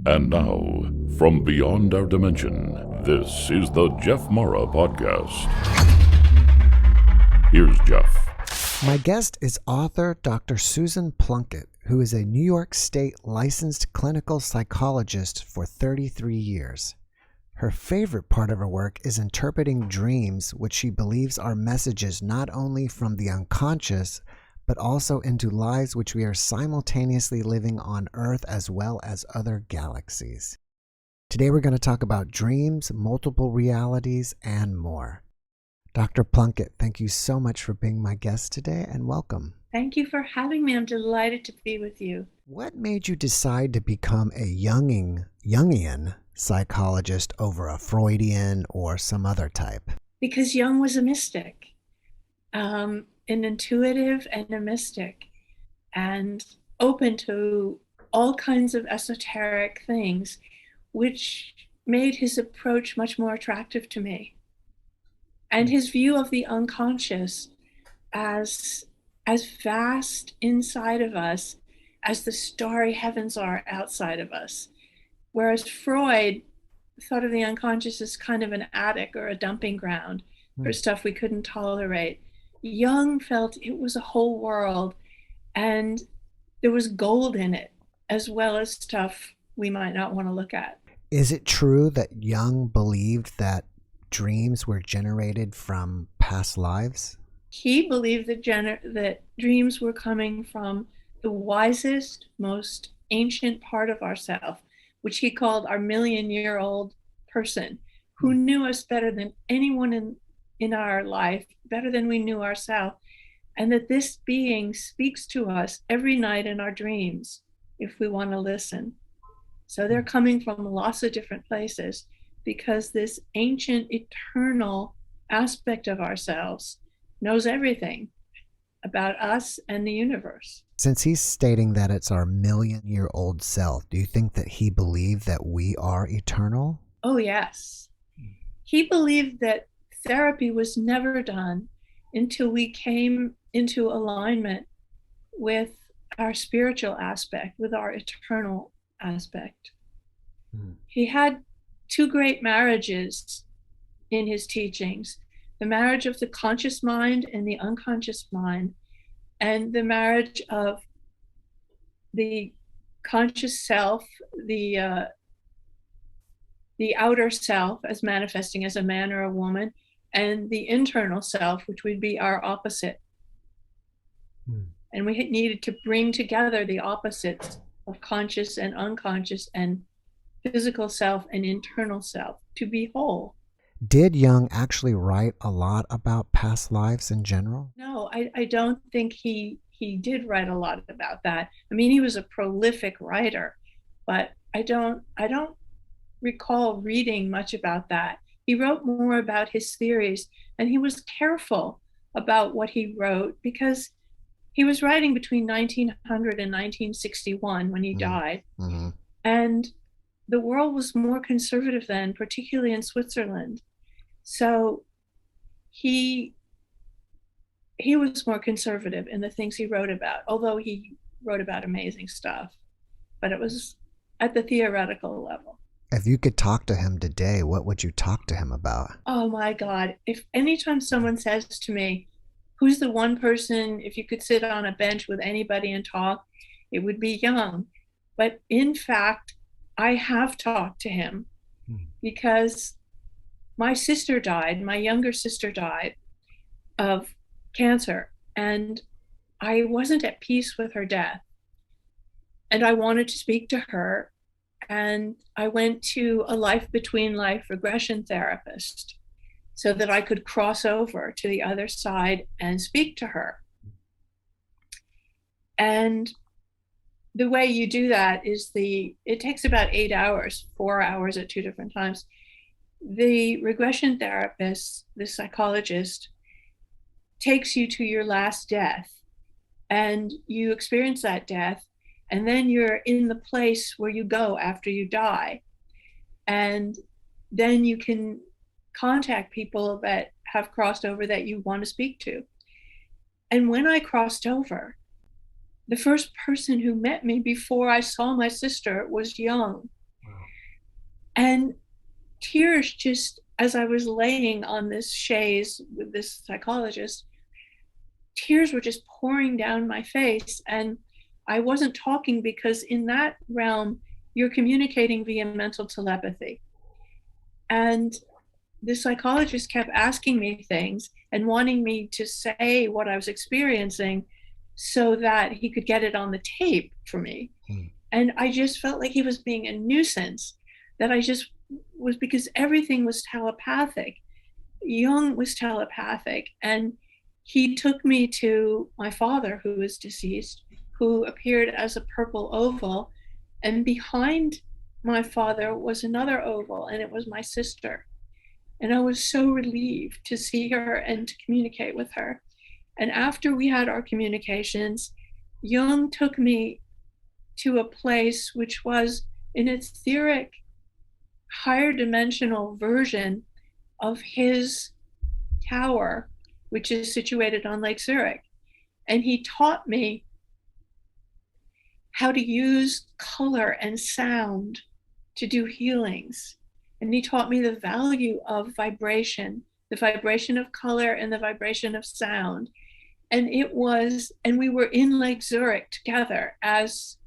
And now, from beyond our dimension, this is the JeffMara podcast. Here's Jeff. My guest is author Dr. Susan Plunket, who is a New York State licensed clinical psychologist for 33 years. Her favorite part of her work is interpreting dreams, which she believes are messages not only from the unconscious, but also into lives which we are simultaneously living on Earth as well as other galaxies. Today we're going to talk about dreams, multiple realities, and more. Dr. Plunket, thank you so much for being my guest today, and welcome. Thank you for having me. I'm delighted to be with you. What made you decide to become a Jungian psychologist over a Freudian or some other type? Because Jung was a mystic, an intuitive and a mystic, and open to all kinds of esoteric things, which made his approach much more attractive to me. And his view of the unconscious as vast inside of us as the starry heavens are outside of us. Whereas Freud thought of the unconscious as kind of an attic or a dumping ground for stuff we couldn't tolerate. Jung felt it was a whole world and there was gold in it, as well as stuff we might not want to look at. Is it true that Jung believed that dreams were generated from past lives? He believed that dreams were coming from the wisest, most ancient part of ourself, which he called our million-year-old person, who knew us better than anyone in our life, better than we knew ourselves, and that this being speaks to us every night in our dreams if we want to listen. So they're coming from lots of different places because this ancient, eternal aspect of ourselves knows everything about us and the universe. Since he's stating that it's our million-year-old self, do you think that he believed that we are eternal? Oh, yes. He believed that therapy was never done until we came into alignment with our spiritual aspect, with our eternal aspect. He had two great marriages in his teachings: the marriage of the conscious mind and the unconscious mind, and the marriage of the conscious self, the outer self as manifesting as a man or a woman, and the internal self, which would be our opposite. And we needed to bring together the opposites of conscious and unconscious and physical self and internal self to be whole. Did Jung actually write a lot about past lives in general? No, I don't think he did write a lot about that. I mean, he was a prolific writer, but I don't recall reading much about that. He wrote more about his theories, and he was careful about what he wrote because he was writing between 1900 and 1961 when he died. Mm-hmm. And the world was more conservative then, particularly in Switzerland. So he was more conservative in the things he wrote about, although he wrote about amazing stuff. But it was at the theoretical level. If you could talk to him today, what would you talk to him about? Oh my God. If anytime someone says to me, who's the one person, if you could sit on a bench with anybody and talk, it would be Jung. But in fact, I have talked to him because my sister died, my younger sister died of cancer, and I wasn't at peace with her death. And I wanted to speak to her, and I went to a life between life regression therapist so that I could cross over to the other side and speak to her. And the way you do that is it takes about 8 hours, 4 hours at two different times. The regression therapist, the psychologist, takes you to your last death, and you experience that death, and then you're in the place where you go after you die. And then you can contact people that have crossed over that you want to speak to. And when I crossed over, the first person who met me before I saw my sister was Jung. And tears, just as I was laying on this chaise with this psychologist, tears were just pouring down my face. And I wasn't talking, because in that realm, you're communicating via mental telepathy. And the psychologist kept asking me things and wanting me to say what I was experiencing so that he could get it on the tape for me. And I just felt like he was being a nuisance, that I just was, because everything was telepathic. Jung was telepathic. And he took me to my father, who was deceased, who appeared as a purple oval. And behind my father was another oval, and it was my sister. And I was so relieved to see her and to communicate with her. And after we had our communications, Jung took me to a place which was, in its etheric, higher dimensional version of his tower, which is situated on Lake Zurich. And he taught me how to use color and sound to do healings. And he taught me the value of vibration, the vibration of color and the vibration of sound. And we were in Lake Zurich together, as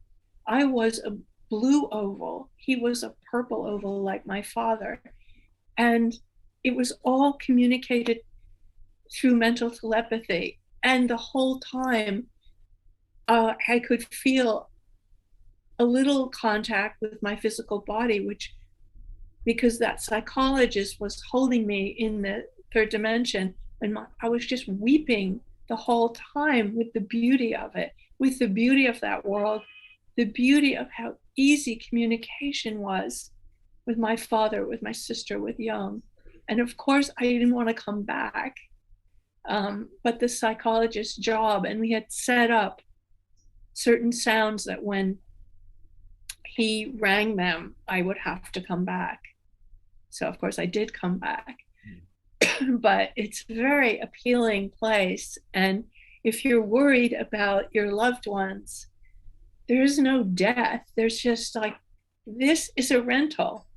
I was a blue oval. He was a purple oval like my father. And it was all communicated through mental telepathy. And the whole time, I could feel a little contact with my physical body, because that psychologist was holding me in the third dimension, and I was just weeping the whole time with the beauty of it, with the beauty of that world, the beauty of how easy communication was with my father, with my sister, with Jung. And of course, I didn't want to come back. But the psychologist's job, and we had set up certain sounds that when he rang them, I would have to come back. So of course I did come back. But it's a very appealing place. And if you're worried about your loved ones, there is no death. There's just like, this is a rental.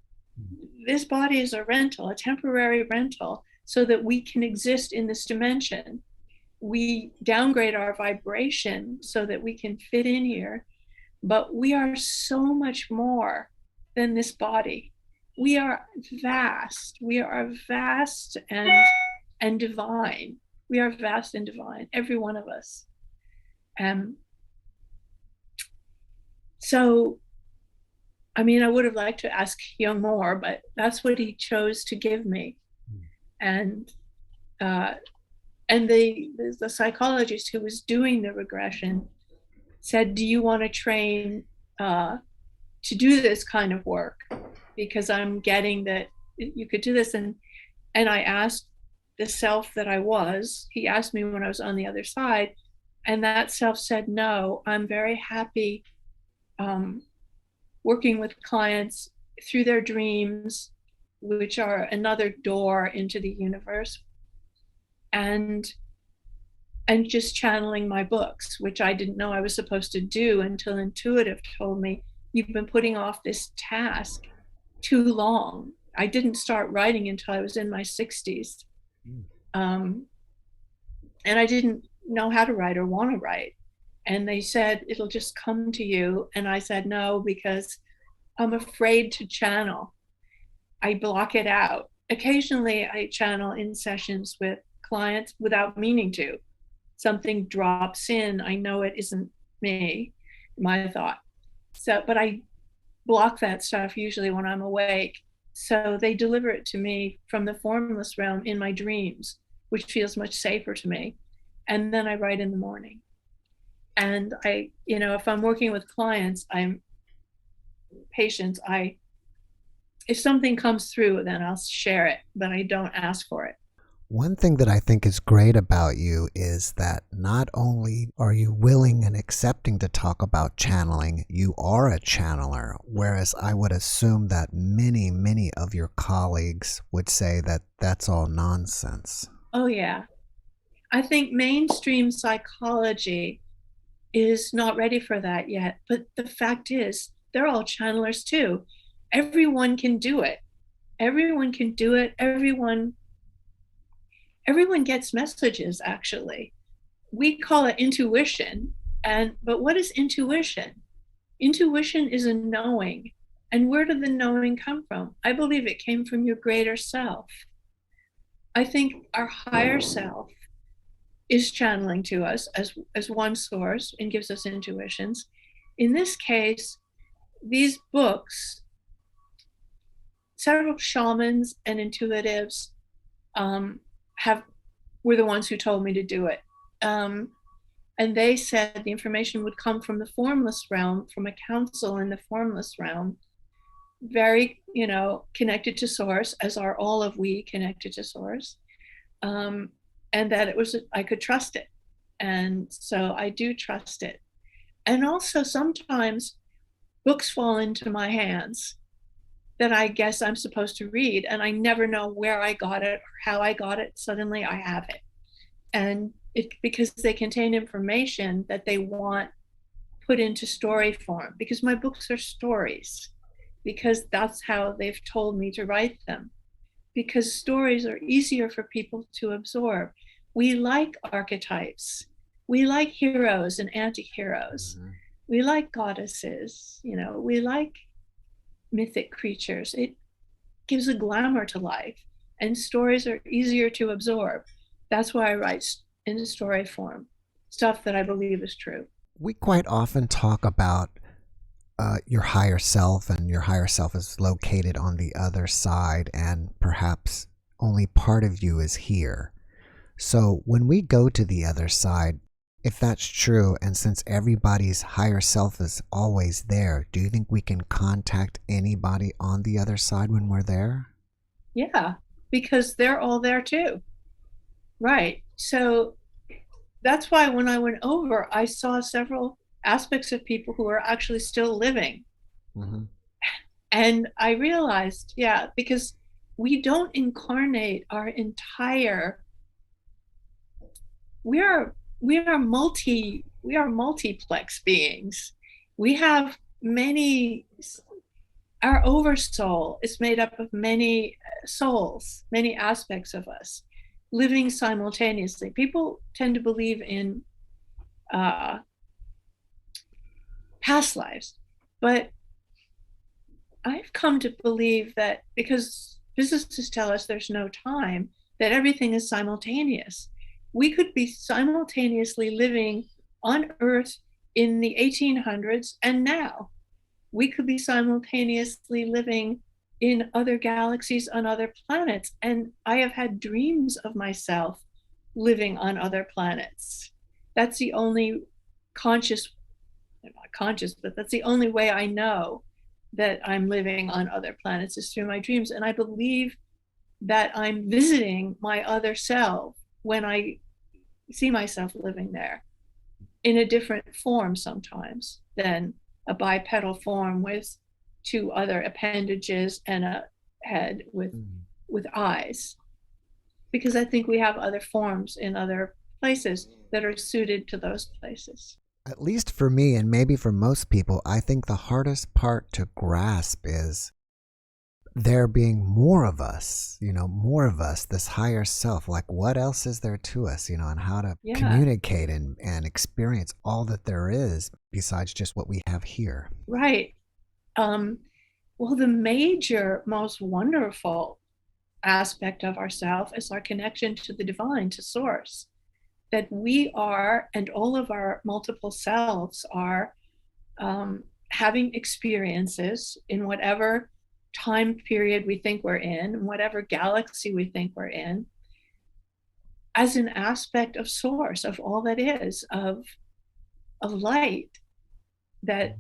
This body is a rental, a temporary rental, so that we can exist in this dimension. We downgrade our vibration so that we can fit in here, but we are so much more than this body. We are vast. We are vast and divine. We are vast and divine, every one of us. So, I mean, I would have liked to ask Jung more, but that's what he chose to give me. And the psychologist who was doing the regression said, do you want to train to do this kind of work? Because I'm getting that you could do this. And I asked the self that I was, he asked me when I was on the other side, and that self said, no, I'm very happy working with clients through their dreams, which are another door into the universe, and just channeling my books, which I didn't know I was supposed to do until Intuitive told me, you've been putting off this task too long. I didn't start writing until I was in my 60s. And I didn't know how to write or want to write. And they said, it'll just come to you. And I said, no, because I'm afraid to channel. I block it out. Occasionally I channel in sessions with clients without meaning to. Something drops in, I know it isn't me, my thought. So, but I block that stuff usually when I'm awake. So they deliver it to me from the formless realm in my dreams, which feels much safer to me. And then I write in the morning. And if I'm working with clients, if something comes through, then I'll share it, but I don't ask for it. One thing that I think is great about you is that not only are you willing and accepting to talk about channeling, you are a channeler, whereas I would assume that many, many of your colleagues would say that that's all nonsense. Oh, yeah. I think mainstream psychology is not ready for that yet. But the fact is, they're all channelers too. everyone can do it. Everyone can do it. Everyone gets messages, actually. We call it intuition. But what is intuition? Intuition is a knowing. And where did the knowing come from? I believe it came from your greater self. I think our higher self is channeling to us as one source and gives us intuitions. In this case, these books, several shamans and intuitives were the ones who told me to do it. And they said the information would come from the formless realm, from a council in the formless realm, very, connected to source, as are all of we connected to source. And that I could trust it. And so I do trust it. And also sometimes books fall into my hands that I guess I'm supposed to read, and I never know where I got it or how I got it. Suddenly I have it. And because they contain information that they want put into story form, because my books are stories, because that's how they've told me to write them, because stories are easier for people to absorb. We like archetypes. We like heroes and anti-heroes. Mm-hmm. We like goddesses, we like mythic creatures. It gives a glamour to life, and stories are easier to absorb. That's why I write in story form, stuff that I believe is true. We quite often talk about your higher self, and your higher self is located on the other side, and perhaps only part of you is here. So when we go to the other side, if that's true, and since everybody's higher self is always there, do you think we can contact anybody on the other side when we're there? Yeah, because they're all there too. Right. So that's why when I went over, I saw several aspects of people who are actually still living. Mm-hmm. And I realized, because we don't incarnate our entire, we are multiplex beings. We have many, our oversoul is made up of many souls, many aspects of us living simultaneously. People tend to believe in past lives, but I've come to believe that because physicists tell us there's no time, that everything is simultaneous. We could be simultaneously living on Earth in the 1800s and now. We could be simultaneously living in other galaxies on other planets. And I have had dreams of myself living on other planets. That's the only not conscious, but that's the only way I know that I'm living on other planets is through my dreams. And I believe that I'm visiting my other self when I see myself living there in a different form sometimes than a bipedal form with two other appendages and a head with eyes. Because I think we have other forms in other places that are suited to those places. At least for me, and maybe for most people, I think the hardest part to grasp is there being more of us, more of us, this higher self. Like, what else is there to us, and how to communicate and experience all that there is besides just what we have here. Right. Well, the major, most wonderful aspect of ourself is our connection to the divine, to source. That we are, and all of our multiple selves are having experiences in whatever time period we think we're in, whatever galaxy we think we're in, as an aspect of source, of all that is, of light. That,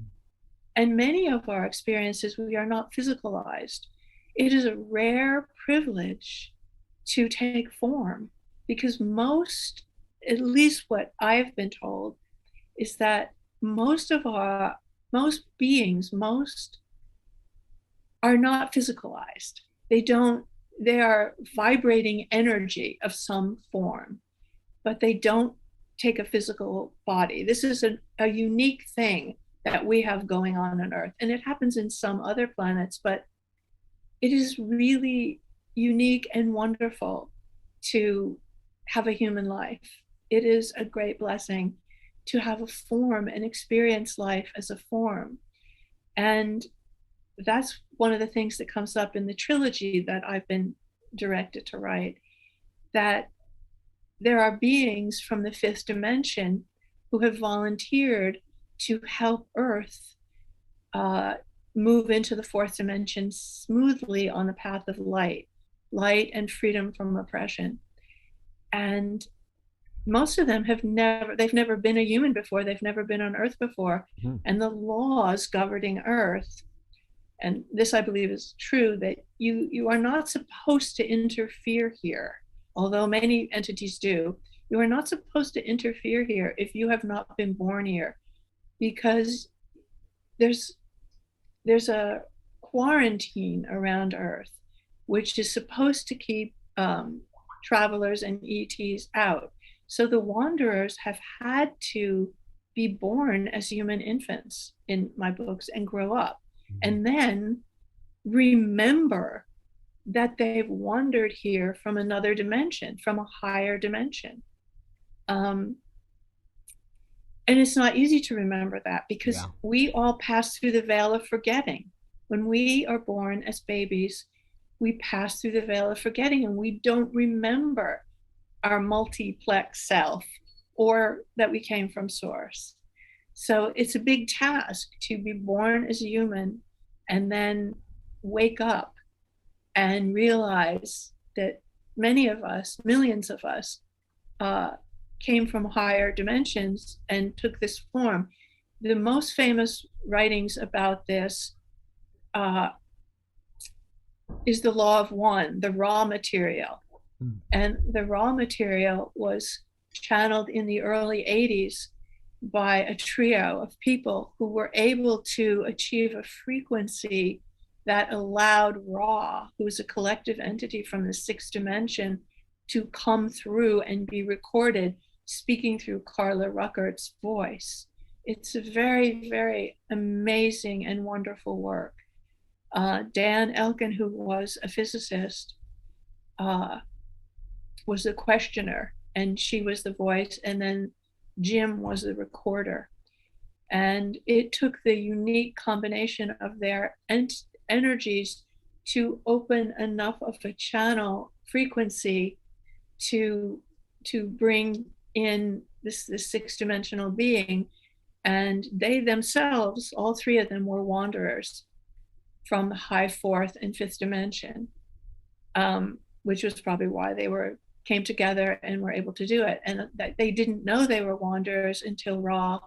and many of our experiences, we are not physicalized. It is a rare privilege to take form, because most, at least what I've been told, is that most beings are not physicalized. They are vibrating energy of some form, but they don't take a physical body. This is a unique thing that we have going on Earth. And it happens in some other planets, but it is really unique and wonderful to have a human life. It is a great blessing to have a form and experience life as a form. And that's one of the things that comes up in the trilogy that I've been directed to write, that there are beings from the fifth dimension who have volunteered to help Earth move into the fourth dimension smoothly on the path of light and freedom from oppression. And most of them they've never been a human before, they've never been on Earth before. Mm-hmm. And the laws governing Earth, and this I believe is true, that you are not supposed to interfere here, although many entities do. You are not supposed to interfere here if you have not been born here, because there's a quarantine around Earth, which is supposed to keep travelers and ETs out. So the wanderers have had to be born as human infants in my books and grow up, and then remember that they've wandered here from another dimension, from a higher dimension. And it's not easy to remember that, because we all pass through the veil of forgetting. When we are born as babies, we pass through the veil of forgetting, and we don't remember our multiplex self or that we came from source. So it's a big task to be born as a human and then wake up and realize that many of us, millions of us, came from higher dimensions and took this form. The most famous writings about this is the law of one, the raw material. And the raw material was channeled in the early 80s by a trio of people who were able to achieve a frequency that allowed Ra, who is a collective entity from the sixth dimension, to come through and be recorded speaking through Carla Ruckert's voice. It's a very, very amazing and wonderful work. Dan Elkin, who was a physicist, was the questioner, and she was the voice, and then Jim was the recorder. And it took the unique combination of their energies to open enough of a channel frequency to bring in this sixth dimensional being. And they themselves, all three of them, were wanderers from the high fourth and fifth dimension, which was probably why they came together and were able to do it. And that they didn't know they were wanderers until Ra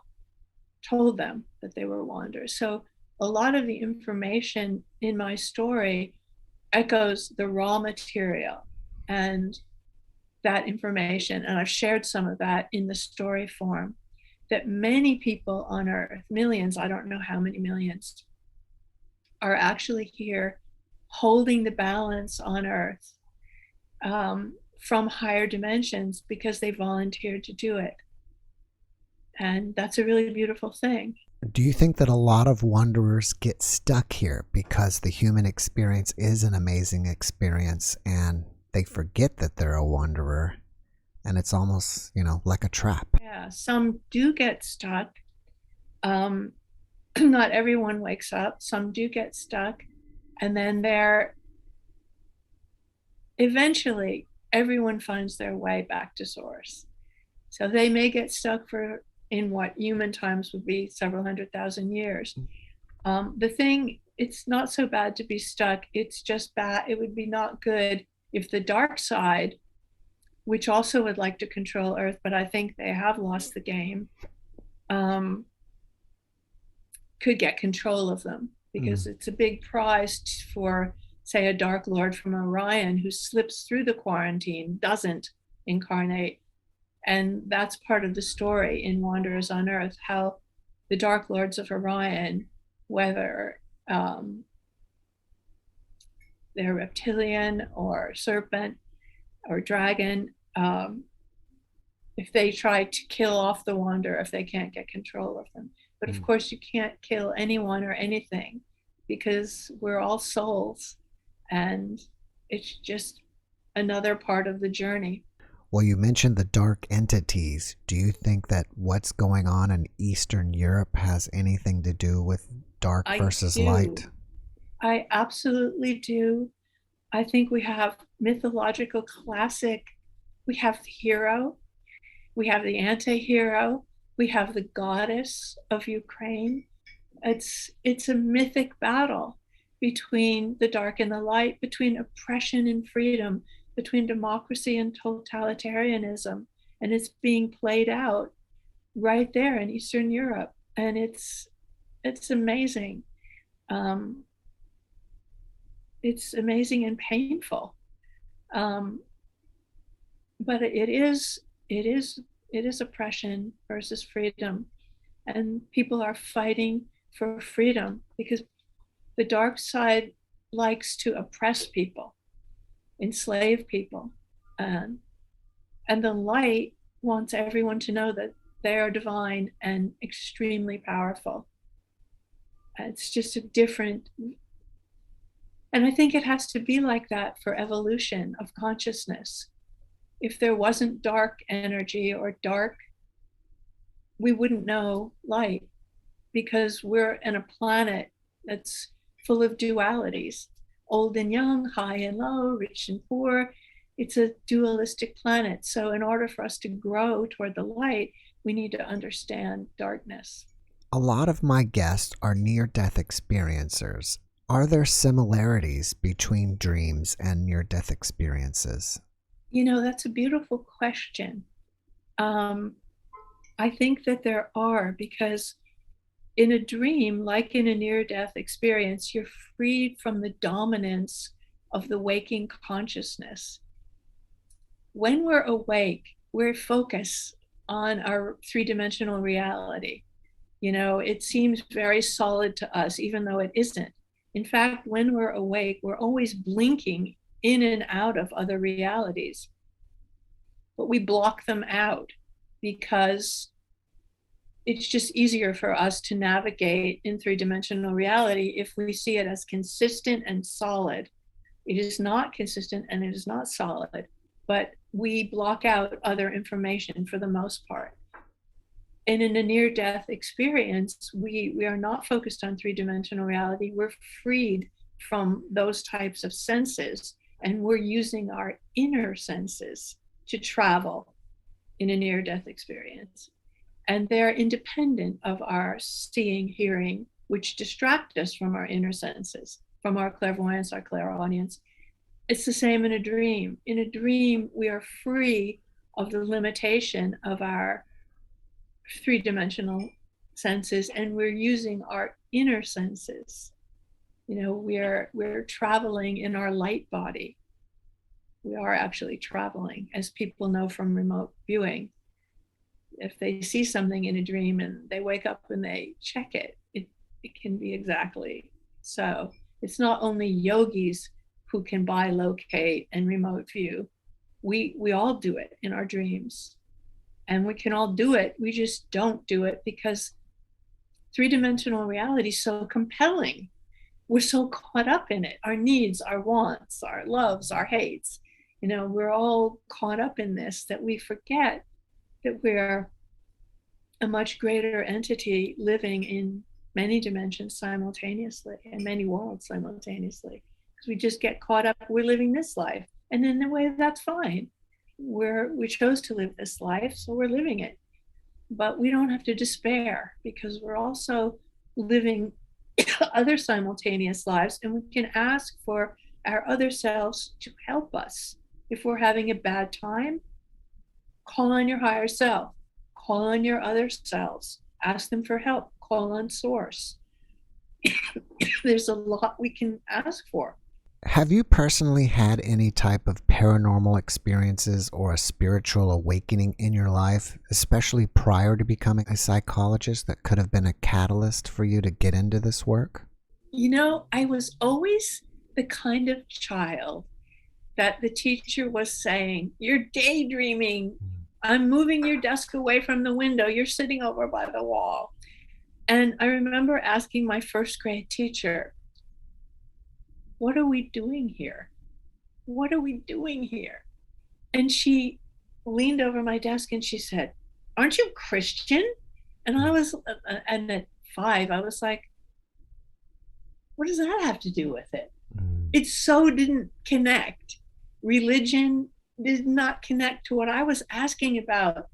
told them that they were wanderers. So a lot of the information in my story echoes the raw material and that information. And I've shared some of that in the story form, that many people on Earth, millions, I don't know how many millions, are actually here holding the balance on Earth from higher dimensions because they volunteered to do it. And that's a really beautiful thing. Do you think that a lot of wanderers get stuck here because the human experience is an amazing experience and they forget that they're a wanderer, and it's almost, like a trap? Yeah, some do get stuck. Not everyone wakes up. Some do get stuck. And then eventually everyone finds their way back to source. So they may get stuck in what human times would be several 100,000 years. The thing, it's not so bad to be stuck. It's just bad. It would be not good if the dark side, which also would like to control Earth, but I think they have lost the game, could get control of them, because it's a big prize for, say, a Dark Lord from Orion who slips through the quarantine, doesn't incarnate. And that's part of the story in Wanderers on Earth, how the Dark Lords of Orion, whether they're reptilian or serpent or dragon, if they try to kill off the Wanderer, if they can't get control of them. But of course, you can't kill anyone or anything because we're all souls, and it's just another part of the journey. Well, you mentioned the dark entities. Do you think that what's going on in Eastern Europe has anything to do with dark versus light? I absolutely do. I think we have mythological classic. We have the hero, we have the anti-hero, we have the goddess of Ukraine. It's a mythic battle between the dark and the light, between oppression and freedom, between democracy and totalitarianism, and it's being played out right there in Eastern Europe, and it's amazing. It's amazing and painful, but it is oppression versus freedom, and people are fighting for freedom because the dark side likes to oppress people, enslave people, and the light wants everyone to know that they are divine and extremely powerful. It's just a different, and I think it has to be like that for evolution of consciousness. If there wasn't dark energy or dark, we wouldn't know light, because we're in a planet that's full of dualities, old and young, high and low, rich and poor. It's a dualistic planet. So in order for us to grow toward the light, we need to understand darkness. A lot of my guests are near-death experiencers. Are there similarities between dreams and near-death experiences? You know, that's a beautiful question. I think that there are, because in a dream, like in a near-death experience, you're freed from the dominance of the waking consciousness. When we're awake, we're focused on our three-dimensional reality. You know, it seems very solid to us, even though it isn't. In fact, when we're awake, we're always blinking in and out of other realities. But we block them out because it's just easier for us to navigate in three-dimensional reality if we see it as consistent and solid. It is not consistent and it is not solid, but we block out other information for the most part. And in a near-death experience, we are not focused on three-dimensional reality. We're freed from those types of senses, and we're using our inner senses to travel in a near-death experience. And they're independent of our seeing, hearing, which distract us from our inner senses, from our clairvoyance, our clairaudience. It's the same in a dream. In a dream, we are free of the limitation of our three-dimensional senses, and we're using our inner senses. You know, we're traveling in our light body. We are actually traveling, as people know from remote viewing. If they see something in a dream and they wake up and they check it, it can be exactly so. It's not only yogis who can bilocate and remote view. We all do it in our dreams. And we can all do it. We just don't do it because three-dimensional reality is so compelling. We're so caught up in it. Our needs, our wants, our loves, our hates. You know, we're all caught up in this that we forget that we're a much greater entity living in many dimensions simultaneously and many worlds simultaneously. Because we just get caught up, we're living this life. And in a way, that's fine. We chose to live this life, so we're living it. But we don't have to despair because we're also living other simultaneous lives, and we can ask for our other selves to help us. If we're having a bad time, call on your higher self, call on your other selves, ask them for help, call on source. There's a lot we can ask for. Have you personally had any type of paranormal experiences or a spiritual awakening in your life, especially prior to becoming a psychologist, that could have been a catalyst for you to get into this work? You know, I was always the kind of child that the teacher was saying, "You're daydreaming. I'm moving your desk away from the window. You're sitting over by the wall." And I remember asking my first grade teacher, what are we doing here? What are we doing here? And she leaned over my desk and she said, aren't you Christian? And and at 5, I was like, what does that have to do with it? It so didn't connect. Religion did not connect to what I was asking about.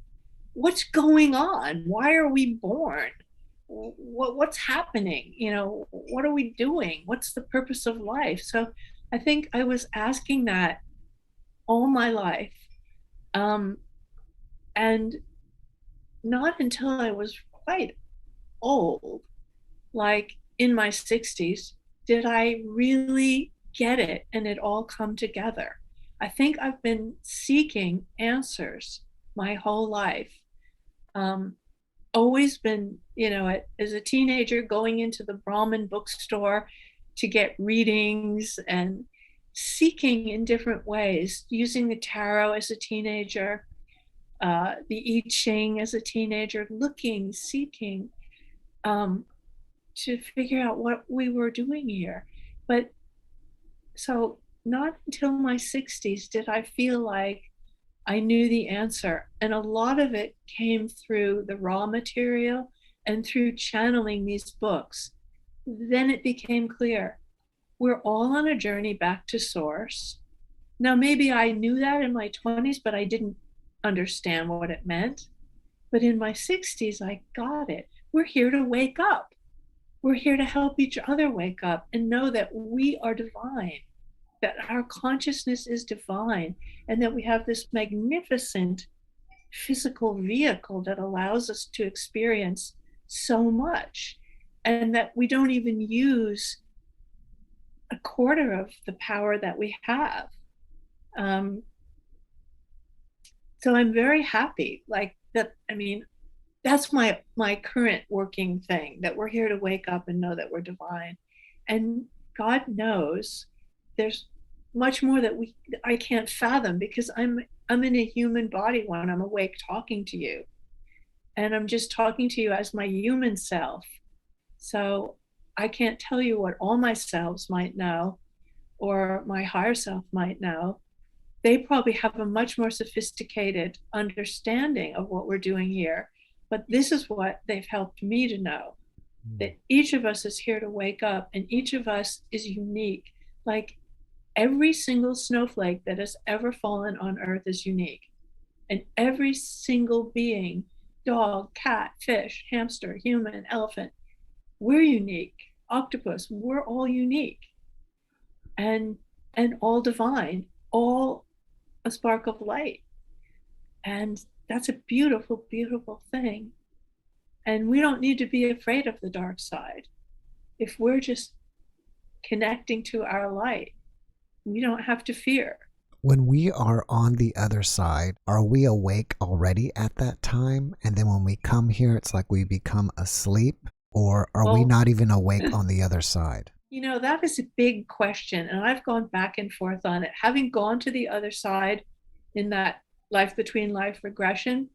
What's going on? Why are we born? What's happening? What are we doing? What's the purpose of life? So I think I was asking that all my life. And not until I was quite old, like in my 60s, did I really get it and it all come together. I think I've been seeking answers my whole life. Always been, as a teenager, going into the Brahmin bookstore to get readings and seeking in different ways, using the tarot as a teenager, the I Ching as a teenager, looking, seeking, to figure out what we were doing here. But so not until my 60s did I feel like I knew the answer. And a lot of it came through the raw material and through channeling these books. Then it became clear we're all on a journey back to source. Now, maybe I knew that in my 20s, but I didn't understand what it meant. But in my 60s, I got it. We're here to wake up. We're here to help each other wake up and know that we are divine, that our consciousness is divine, and that we have this magnificent physical vehicle that allows us to experience so much, and that we don't even use a quarter of the power that we have. So I'm very happy, like that. I mean, that's my current working thing, that we're here to wake up and know that we're divine. And God knows there's much more that I can't fathom, because I'm in a human body when I'm awake talking to you. And I'm just talking to you as my human self. So I can't tell you what all my selves might know or my higher self might know. They probably have a much more sophisticated understanding of what we're doing here. But this is what they've helped me to know, that each of us is here to wake up, and each of us is unique. Like every single snowflake that has ever fallen on Earth is unique. And every single being, dog, cat, fish, hamster, human, elephant, we're unique. Octopus, we're all unique. And all divine, all a spark of light. And that's a beautiful, beautiful thing. And we don't need to be afraid of the dark side. If we're just connecting to our light, we don't have to fear. When we are on the other side, are we awake already at that time? And then when we come here, it's like we become asleep? Or are we not even awake on the other side? That is a big question. And I've gone back and forth on it. Having gone to the other side in that life between life regression,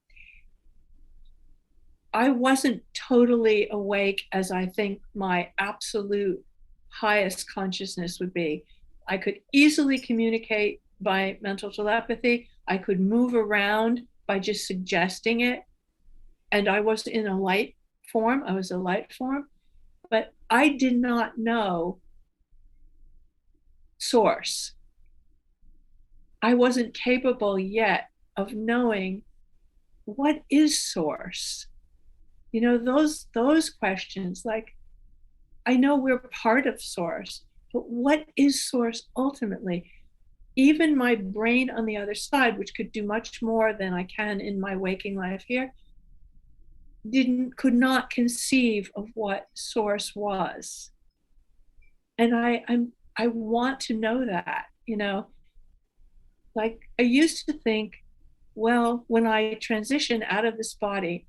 I wasn't totally awake as I think my absolute highest consciousness would be. I could easily communicate by mental telepathy. I could move around by just suggesting it. And I was in a light form. I was a light form. But I did not know source. I wasn't capable yet of knowing what is source. Those questions, like, I know we're part of source, but what is source ultimately? Even my brain on the other side, which could do much more than I can in my waking life here, could not conceive of what source was. And I want to know that, like I used to think, well, when I transition out of this body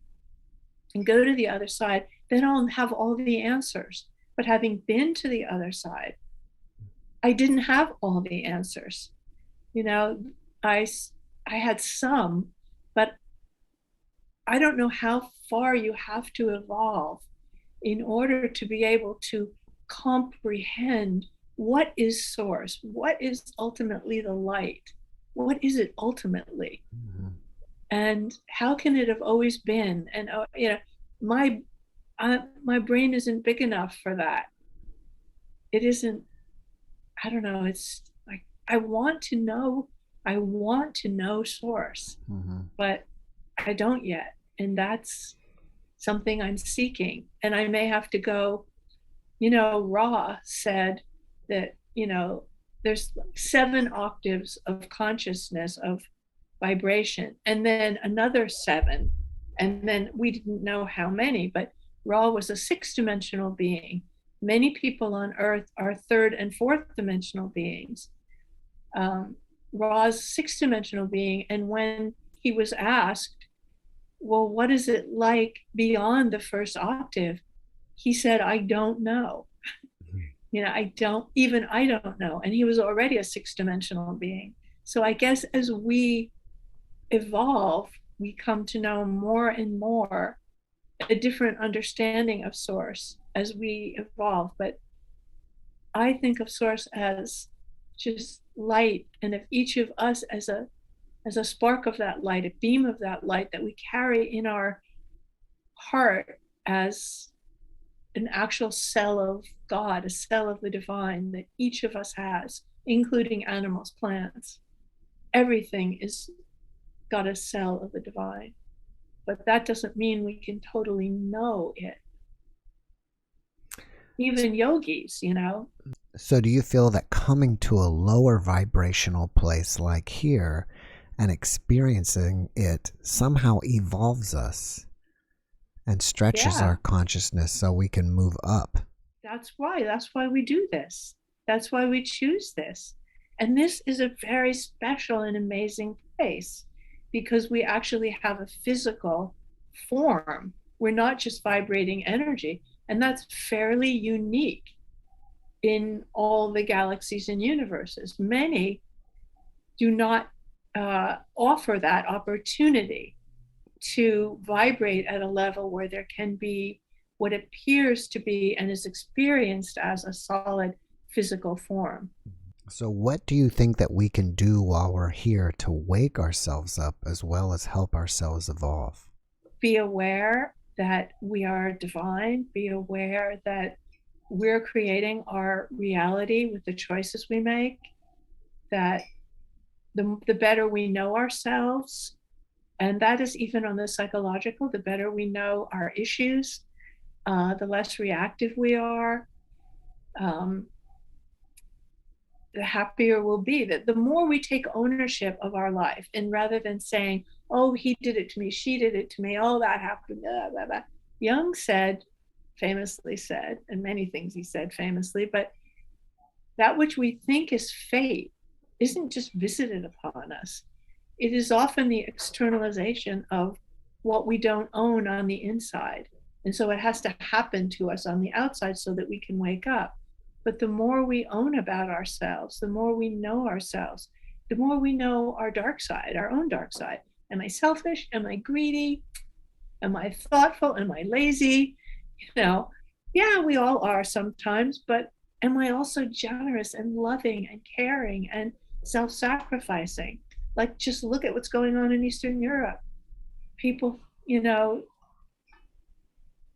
and go to the other side, then I'll have all the answers. But having been to the other side, I didn't have all the answers. I had some, but I don't know how far you have to evolve in order to be able to comprehend what is source, what is ultimately the light, what is it ultimately, and how can it have always been? And my my brain isn't big enough for that. It isn't. I don't know. It's like I want to know. I want to know source, but I don't yet, and that's something I'm seeking. And I may have to go. Ra said that there's 7 octaves of consciousness, of vibration, and then another 7, and then we didn't know how many, but Ra was a 6th-dimensional being. Many people on earth are 3rd and 4th dimensional beings. Ra's 6th-dimensional being, and when he was asked, well, what is it like beyond the 1st octave, he said, I don't know. I don't know. And he was already a 6th-dimensional being. So I guess as we evolve, we come to know more and more a different understanding of source as we evolve. But I think of source as just light, and if each of us as a spark of that light, a beam of that light that we carry in our heart as an actual cell of God, a cell of the divine that each of us has, including animals, plants. Everything is got a cell of the divine, but that doesn't mean we can totally know it. Even yogis, So do you feel that coming to a lower vibrational place like here and experiencing it somehow evolves us and stretches our consciousness so we can move up? That's why we do this. That's why we choose this. And this is a very special and amazing place because we actually have a physical form. We're not just vibrating energy. And that's fairly unique in all the galaxies and universes. Many do not offer that opportunity to vibrate at a level where there can be what appears to be and is experienced as a solid physical form. So what do you think that we can do while we're here to wake ourselves up as well as help ourselves evolve? Be aware that we are divine. Be aware that we're creating our reality with the choices we make, that the better we know ourselves, and that is even on the psychological, the better we know our issues, the less reactive we are, the happier we'll be. That the more we take ownership of our life, and rather than saying, oh, he did it to me, she did it to me, oh, that happened, blah, blah, blah. Jung famously said, and many things he said famously, but that which we think is fate isn't just visited upon us. It is often the externalization of what we don't own on the inside. And so it has to happen to us on the outside so that we can wake up. But the more we own about ourselves, the more we know ourselves, the more we know our dark side, our own dark side. Am I selfish? Am I greedy? Am I thoughtful? Am I lazy? Yeah, we all are sometimes, but am I also generous and loving and caring and self-sacrificing? Like, just look at what's going on in Eastern Europe. People,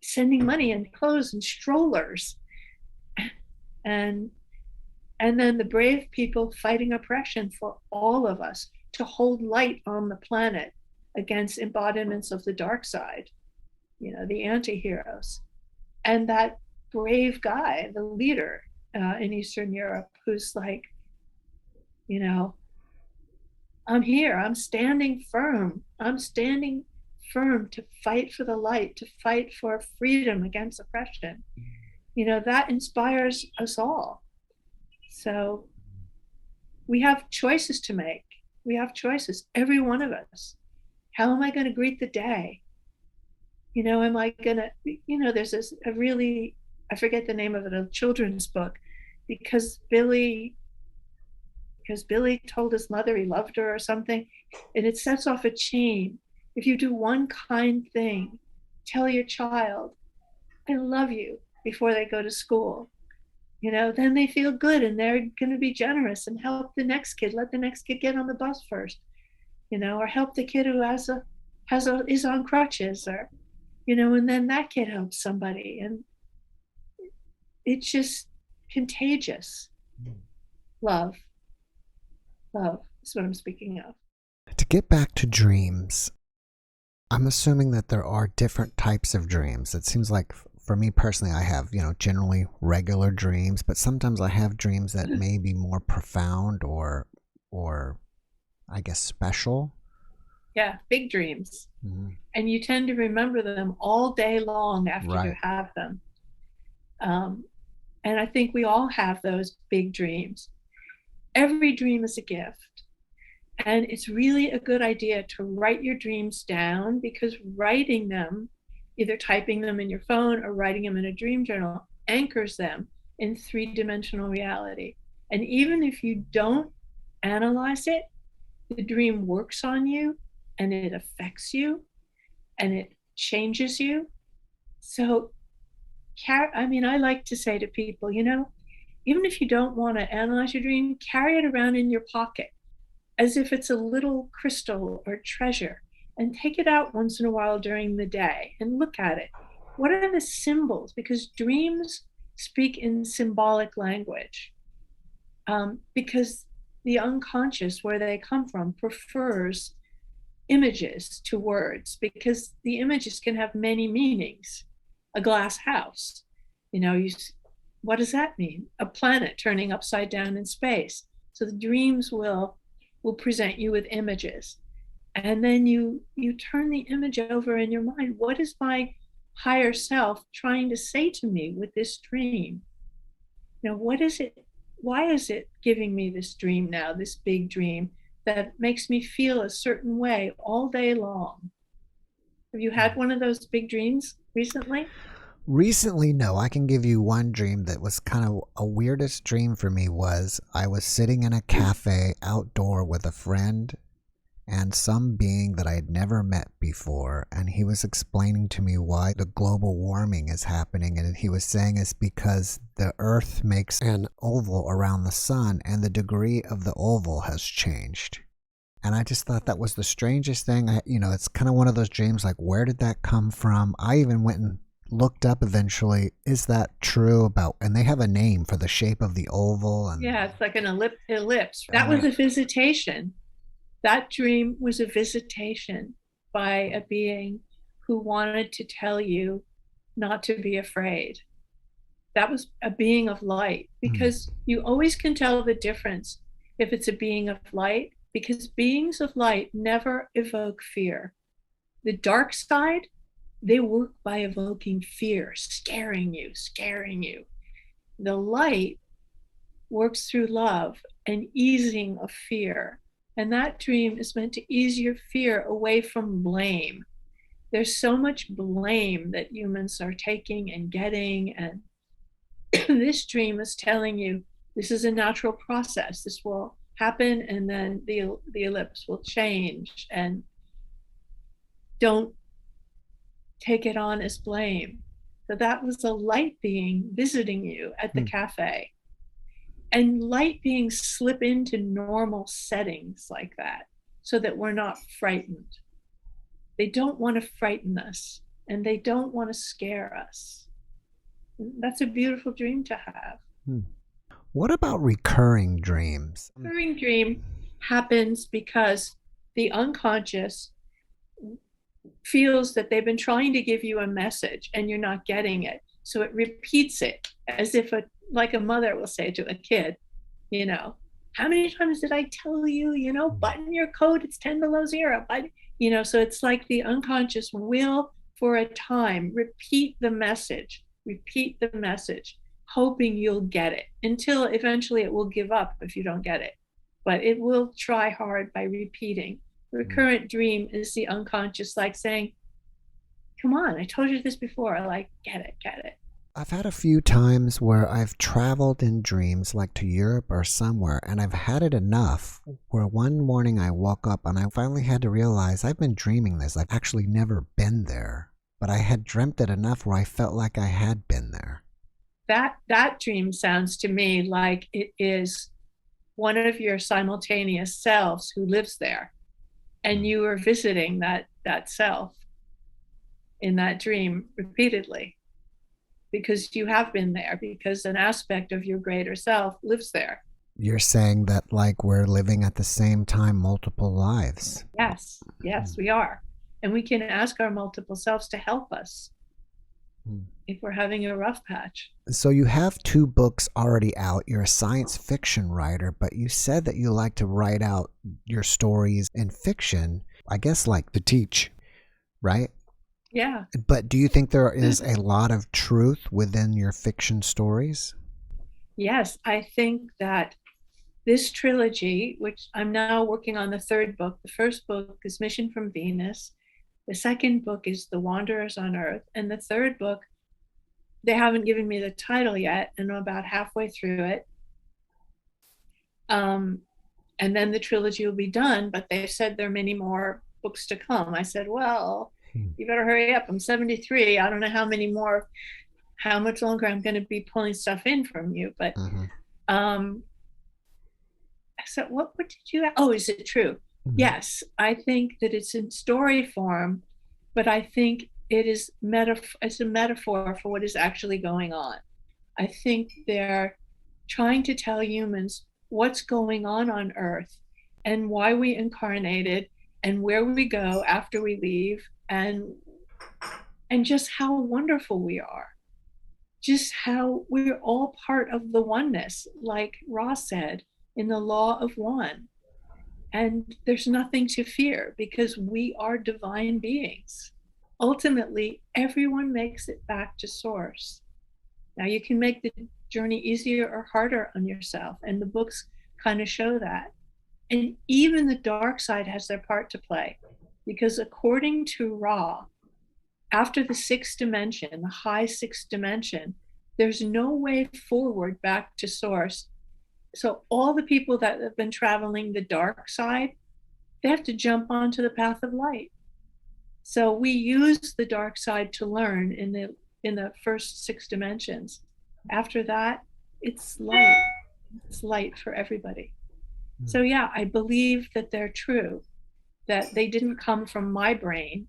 sending money and clothes and strollers. And then the brave people fighting oppression for all of us to hold light on the planet against embodiments of the dark side, the anti-heroes. And that brave guy, the leader in Eastern Europe, who's like, I'm here, I'm standing firm to fight for the light, to fight for freedom against oppression. That inspires us all. So we have choices to make. We have choices, every one of us. How am I going to greet the day? Am I going to, there's I forget the name of it, a children's book, because Billy told his mother he loved her or something, and it sets off a chain. If you do one kind thing, tell your child, I love you before they go to school. Then they feel good and they're going to be generous and help the next kid. Let the next kid get on the bus first, or help the kid who is on crutches, or, and then that kid helps somebody. And it's just contagious. Love is what I'm speaking of. To get back to dreams, I'm assuming that there are different types of dreams. It seems like for me personally, I have, generally regular dreams, but sometimes I have dreams that may be more profound or I guess special. Yeah, big dreams. Mm-hmm. And you tend to remember them all day long after you have them. And I think we all have those big dreams. Every dream is a gift. And it's really a good idea to write your dreams down, because writing them, either typing them in your phone or writing them in a dream journal, anchors them in three-dimensional reality. And even if you don't analyze it, the dream works on you and it affects you and it changes you. So, I like to say to people, even if you don't want to analyze your dream, carry it around in your pocket as if it's a little crystal or treasure, and take it out once in a while during the day and look at it. What are the symbols? Because dreams speak in symbolic language. Because the unconscious, where they come from, prefers images to words, because the images can have many meanings. A glass house, what does that mean? A planet turning upside down in space. So the dreams will present you with images. And then you turn the image over in your mind. What is my higher self trying to say to me with this dream? What is it? Why is it giving me this dream now, this big dream that makes me feel a certain way all day long? Have you had one of those big dreams recently? Recently, no. I can give you one dream that was kind of a weirdest dream for me. Was I was sitting in a cafe outdoor with a friend and some being that I had never met before, and he was explaining to me why the global warming is happening, and he was saying it's because the Earth makes an oval around the sun and the degree of the oval has changed. And I just thought that was the strangest thing. It's kind of one of those dreams like, where did that come from? I even went and looked up eventually, is that true about, and they have a name for the shape of the oval. And yeah, it's like an ellipse. That was a visitation. That dream was a visitation by a being who wanted to tell you not to be afraid. That was a being of light, because you always can tell the difference if it's a being of light, because beings of light never evoke fear. The dark side, they work by evoking fear, scaring you. The light works through love and easing of fear. And that dream is meant to ease your fear away from blame. There's so much blame that humans are taking and getting. And this dream is telling you this is a natural process. This will happen, and then the ellipse will change. And don't take it on as blame. So that was a light being visiting you at the cafe. And light beings slip into normal settings like that so that we're not frightened. They don't want to frighten us, and they don't want to scare us. That's a beautiful dream to have. What about recurring dreams? Recurring dream happens because the unconscious feels that they've been trying to give you a message and you're not getting it. So it repeats it as if like a mother will say to a kid, how many times did I tell you, button your coat, it's 10 below zero. So it's like the unconscious will, for a time, repeat the message, hoping you'll get it, until eventually it will give up if you don't get it. But it will try hard by repeating. Recurrent dream is the unconscious like saying, come on, I told you this before. Get it. I've had a few times where I've traveled in dreams, like to Europe or somewhere, and I've had it enough where one morning I woke up and I finally had to realize I've been dreaming this. I've actually never been there. but I had dreamt it enough where I felt like I had been there. That dream sounds to me like it is one of your simultaneous selves who lives there, and you are visiting that self in that dream repeatedly, because you have been there, because an aspect of your greater self lives there. You're saying that like we're living at the same time multiple lives. Yes, we are. And we can ask our multiple selves to help us if we're having a rough patch. So you have 2 books already out. You're a science fiction writer, but you said that you like to write out your stories in fiction, I guess like to teach, right? Yeah. But do you think there is a lot of truth within your fiction stories? Yes, I think that this trilogy, which I'm now working on the 3rd book, the first book is Mission from Venus, the second book is The Wanderers on Earth, and the 3rd book, they haven't given me the title yet, and I'm about halfway through it. And then the trilogy will be done, but they've said there are many more books to come. I said, well, you better hurry up. I'm 73. I don't know how much longer I'm going to be pulling stuff in from you. But I said, what did you ask? Oh, is it true? Yes, I think that it's in story form, but I think it is it's a metaphor for what is actually going on. I think they're trying to tell humans what's going on Earth and why we incarnated and where we go after we leave, and just how wonderful we are, just how we're all part of the oneness, like Ross said, in the law of one. And there's nothing to fear because we are divine beings. Ultimately, everyone makes it back to source. Now, you can make the journey easier or harder on yourself, and the books kind of show that. And even the dark side has their part to play, because according to Ra, after the 6th dimension, the high 6th dimension, there's no way forward back to source. So all the people that have been traveling the dark side, they have to jump onto the path of light. So we use the dark side to learn in the first 6 dimensions. After that, it's light. It's light for everybody. So yeah, I believe that they're true, that they didn't come from my brain,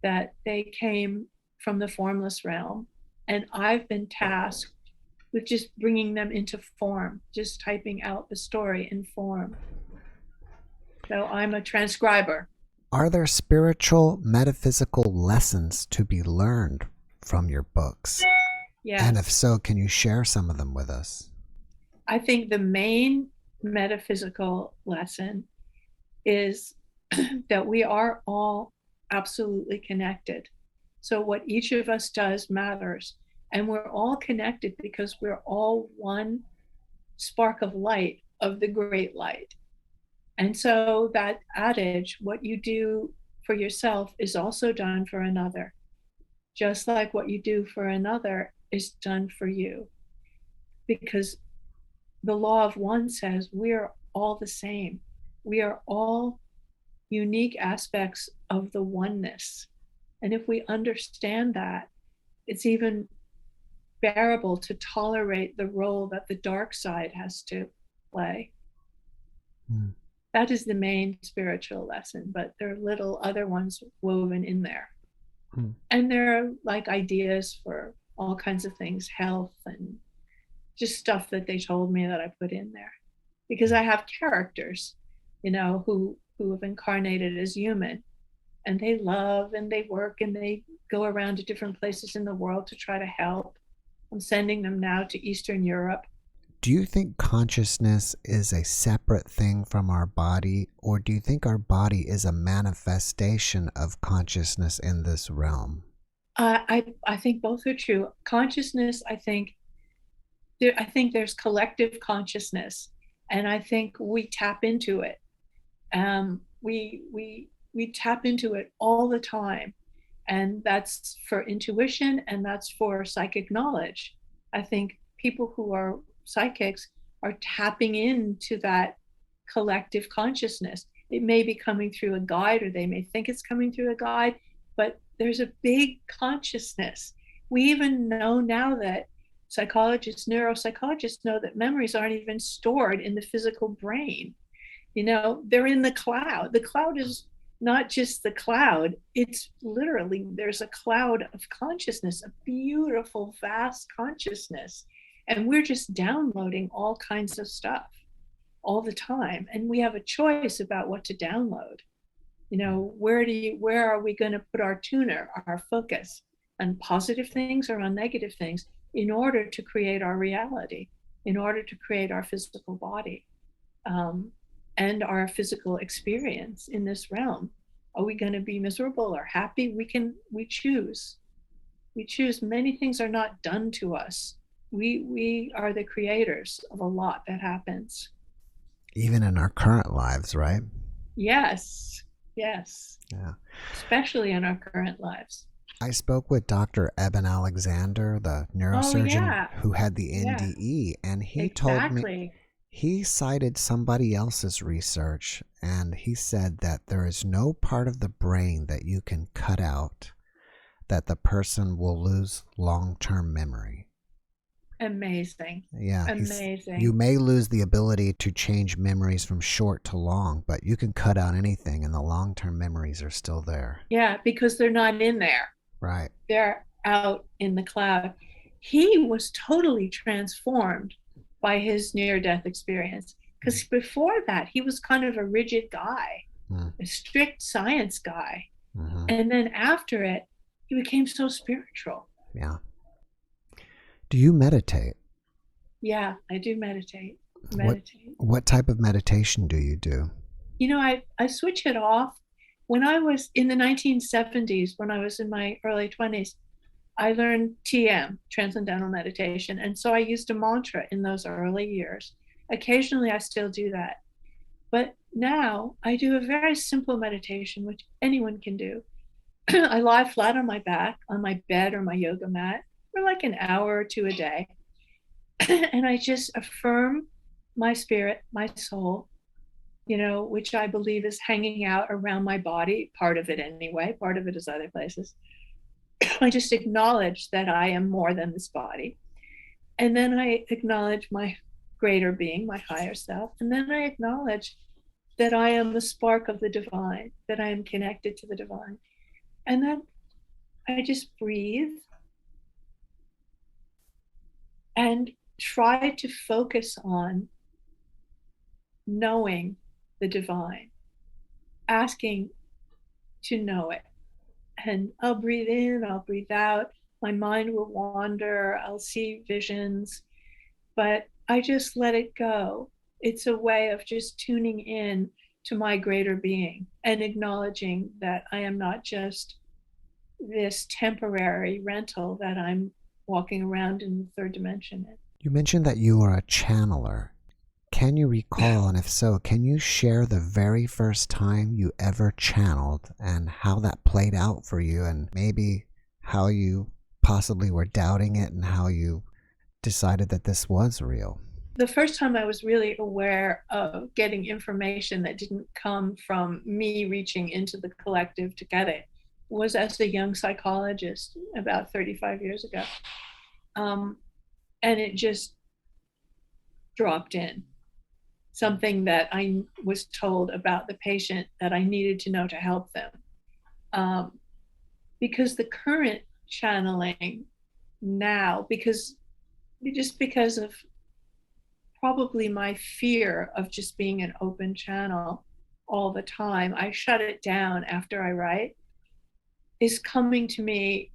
that they came from the formless realm. And I've been tasked with just bringing them into form, just typing out the story in form. So I'm a transcriber. Are there spiritual, metaphysical lessons to be learned from your books? Yes. And if so, can you share some of them with us? I think the main metaphysical lesson is that we are all absolutely connected. So what each of us does matters. And we're all connected because we're all one spark of light, of the great light. And so that adage, what you do for yourself is also done for another, just like what you do for another is done for you. Because the law of one says we are all the same. We are all unique aspects of the oneness. And if we understand that, it's even bearable to tolerate the role that the dark side has to play. That is the main spiritual lesson, but there are little other ones woven in there. And there are like ideas for all kinds of things, health and just stuff that they told me that I put in there. Because I have characters, who have incarnated as human, and they love and they work and they go around to different places in the world to try to help. I'm sending them now to Eastern Europe. Do you think consciousness is a separate thing from our body, or do you think our body is a manifestation of consciousness in this realm? I think both are true. Consciousness, I think there's collective consciousness, and I think we tap into it. We tap into it all the time, and that's for intuition and that's for psychic knowledge. I think people who are psychics are tapping into that collective consciousness. It may be coming through a guide, or they may think it's coming through a guide, but there's a big consciousness. We even know now that psychologists, neuropsychologists know that memories aren't even stored in the physical brain. They're in the cloud. The cloud is not just the cloud, it's literally, there's a cloud of consciousness, a beautiful, vast consciousness. And we're just downloading all kinds of stuff all the time. And we have a choice about what to download. Where are we going to put our tuner, our focus, on positive things or on negative things in order to create our reality, in order to create our physical body, and our physical experience in this realm? Are we going to be miserable or happy? We choose. We choose. Many things are not done to us. We are the creators of a lot that happens. Even in our current lives, right? Yes. Yeah. Especially in our current lives. I spoke with Dr. Eben Alexander, the neurosurgeon who had the NDE, and he told me he cited somebody else's research, and he said that there is no part of the brain that you can cut out that the person will lose long-term memory. Amazing. Yeah. Amazing. You may lose the ability to change memories from short to long, but you can cut out anything and the long-term memories are still there. Yeah, because they're not in there. Right. They're out in the cloud. He was totally transformed by his near-death experience, because before that, he was kind of a rigid guy, a strict science guy. Mm-hmm. And then after it, he became so spiritual. Yeah. Do you meditate? Yeah, I do meditate. What type of meditation do you do? I switch it off. When I was in the 1970s, when I was in my early 20s, I learned TM, Transcendental Meditation. And so I used a mantra in those early years. Occasionally, I still do that. But now I do a very simple meditation, which anyone can do. I lie flat on my back, on my bed or my yoga mat, for like an hour or two a day. And I just affirm my spirit, my soul, which I believe is hanging out around my body, part of it anyway, part of it is other places. I just acknowledge that I am more than this body. And then I acknowledge my greater being, my higher self. And then I acknowledge that I am the spark of the divine, that I am connected to the divine. And then I just breathe and try to focus on knowing the divine, asking to know it. And I'll breathe in, I'll breathe out. My mind will wander, I'll see visions, but I just let it go. It's a way of just tuning in to my greater being and acknowledging that I am not just this temporary rental that I'm walking around in the third dimension in. You mentioned that you are a channeler. Can you recall, and if so, can you share the very first time you ever channeled and how that played out for you, and maybe how you possibly were doubting it and how you decided that this was real? The first time I was really aware of getting information that didn't come from me reaching into the collective to get it was as a young psychologist about 35 years ago. And it just dropped in. Something that I was told about the patient that I needed to know to help them. Because the current channeling now, because of probably my fear of just being an open channel all the time, I shut it down after I write, is coming to me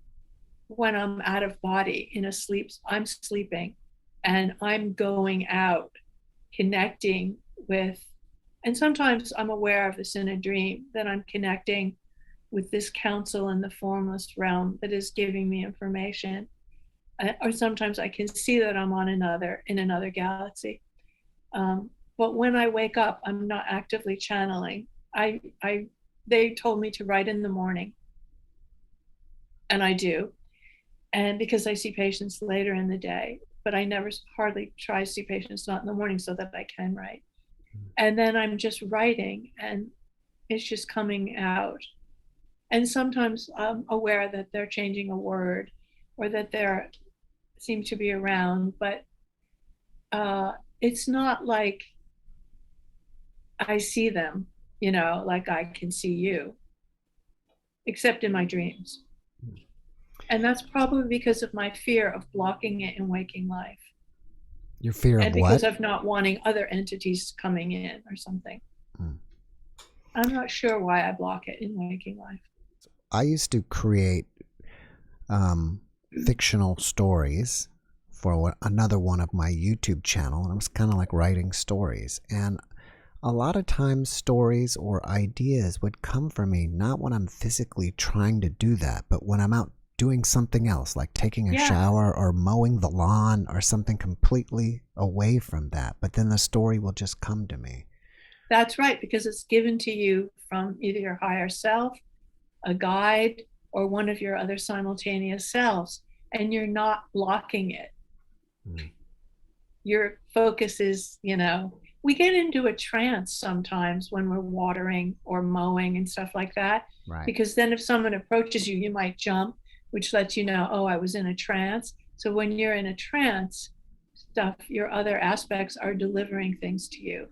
when I'm out of body, I'm sleeping, and I'm going out, connecting with, and sometimes I'm aware of this in a dream, that I'm connecting with this council in the formless realm that is giving me information. Or sometimes I can see that I'm in another galaxy. But when I wake up, I'm not actively channeling. They told me to write in the morning, and I do. And because I see patients later in the day, but I never hardly try to see patients not in the morning so that I can write. And then I'm just writing and it's just coming out. And sometimes I'm aware that they're changing a word or that they're seem to be around, but it's not like I see them, like I can see you, except in my dreams. And that's probably because of my fear of blocking it in waking life. Your fear of and what? because of not wanting other entities coming in or something. I'm not sure why I block it in waking life. I used to create fictional stories for another one of my YouTube channel, and it was kind of like writing stories. And a lot of times stories or ideas would come from me not when I'm physically trying to do that, but when I'm out doing something else, like taking a shower or mowing the lawn or something completely away from that. But then the story will just come to me. That's right, because it's given to you from either your higher self, a guide, or one of your other simultaneous selves, and you're not blocking it. Your focus is, we get into a trance sometimes when we're watering or mowing and stuff like that. Right. Because then if someone approaches you, you might jump, which lets you know, oh, I was in a trance. So when you're in a trance, your other aspects are delivering things to you.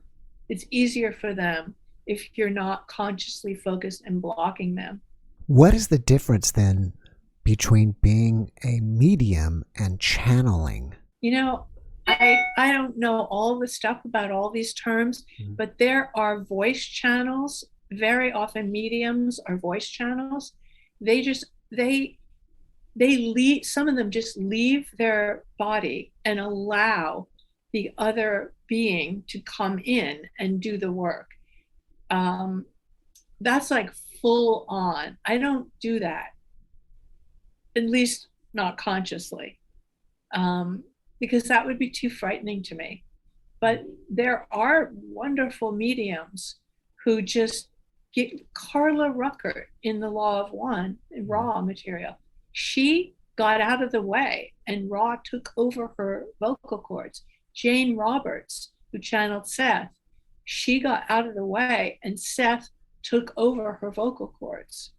It's easier for them if you're not consciously focused and blocking them. What is the difference then between being a medium and channeling? I don't know all the stuff about all these terms, but there are voice channels. Very often mediums are voice channels. They leave, some of them just leave their body and allow the other being to come in and do the work. That's like full on. I don't do that, at least not consciously, because that would be too frightening to me. But there are wonderful mediums who just get Carla Rucker in The Law of One, in Raw material. She got out of the way and Raw took over her vocal cords. Jane Roberts, who channeled Seth, she got out of the way and Seth took over her vocal cords.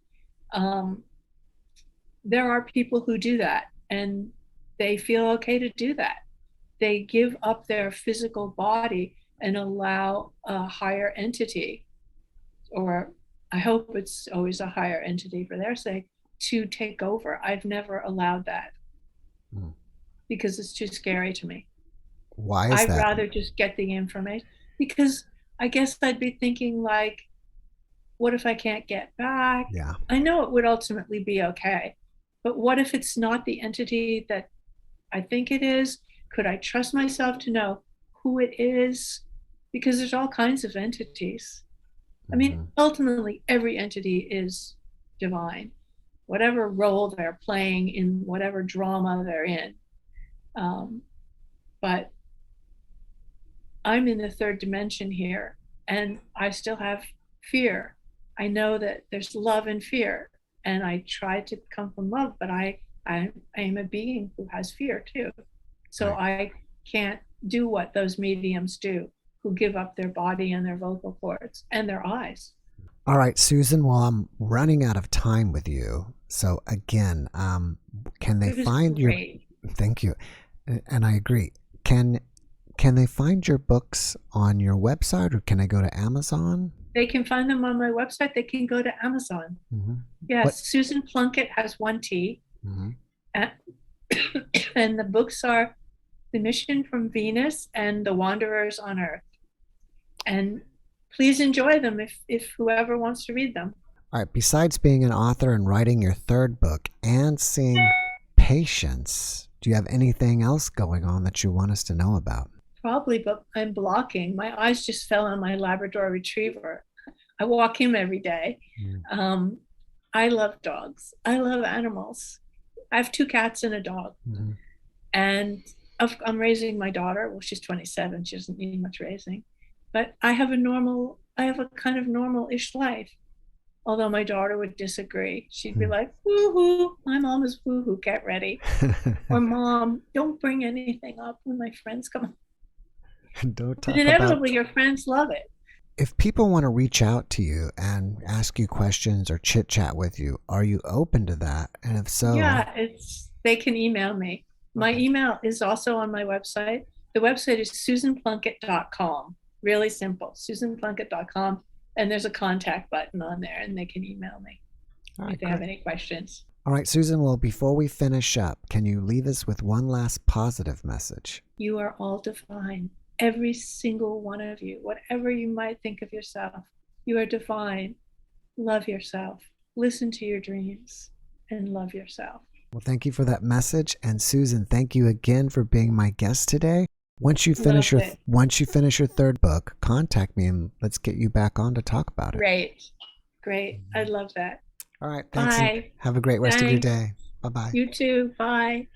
There are people who do that and they feel okay to do that. They give up their physical body and allow a higher entity, or I hope it's always a higher entity for their sake, to take over. I've never allowed that because it's too scary to me. Why is that? I'd rather just get the information, because I guess I'd be thinking like, what if I can't get back? Yeah. I know it would ultimately be okay, but what if it's not the entity that I think it is? Could I trust myself to know who it is? Because there's all kinds of entities. I mean, ultimately, every entity is divine, whatever role they're playing in whatever drama they're in. But I'm in the third dimension here, and I still have fear. I know that there's love and fear, and I try to come from love, but I am a being who has fear too. So I can't do what those mediums do, who give up their body and their vocal cords and their eyes. All right, Susan, well, I'm running out of time with you. So again, can they find your... Thank you. And I agree. Can they find your books on your website, or can I go to Amazon? They can find them on my website. They can go to Amazon. Yes, Susan Plunket has one T. And the books are The Mission from Venus and The Wanderers on Earth. And please enjoy them if whoever wants to read them. All right, besides being an author and writing your third book and seeing patients, do you have anything else going on that you want us to know about? Probably, but I'm blocking. My eyes just fell on my Labrador Retriever. I walk him every day. I love dogs. I love animals. I have 2 cats and a dog. And I'm raising my daughter. Well, she's 27. She doesn't need much raising. But I have a kind of normal-ish life. Although my daughter would disagree. She'd be like, woo-hoo, my mom is woo-hoo, get ready. Or mom, don't bring anything up when my friends come. Don't talk But inevitably, your friends love it. If people want to reach out to you and ask you questions or chit chat with you, are you open to that? And if so, Yeah, they can email me. My Okay. email is also on my website. The website is susanplunket.com. Really simple, susanplunket.com. And there's a contact button on there, and they can email me if they have any questions. All right, Susan, well, before we finish up, can you leave us with one last positive message? You are all divine. Every single one of you, whatever you might think of yourself, you are divine. Love yourself. Listen to your dreams and love yourself. Well, thank you for that message. And Susan, thank you again for being my guest today. Once you finish your third book, contact me and let's get you back on to talk about it. Great. I love that. All right. Thanks. Bye. Have a great rest of your day. Bye-bye. You too. Bye.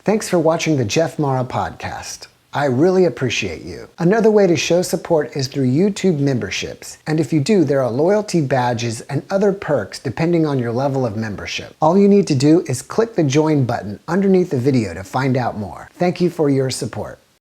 Thanks for watching the JeffMara podcast. I really appreciate you. Another way to show support is through YouTube memberships. And if you do, there are loyalty badges and other perks depending on your level of membership. All you need to do is click the join button underneath the video to find out more. Thank you for your support.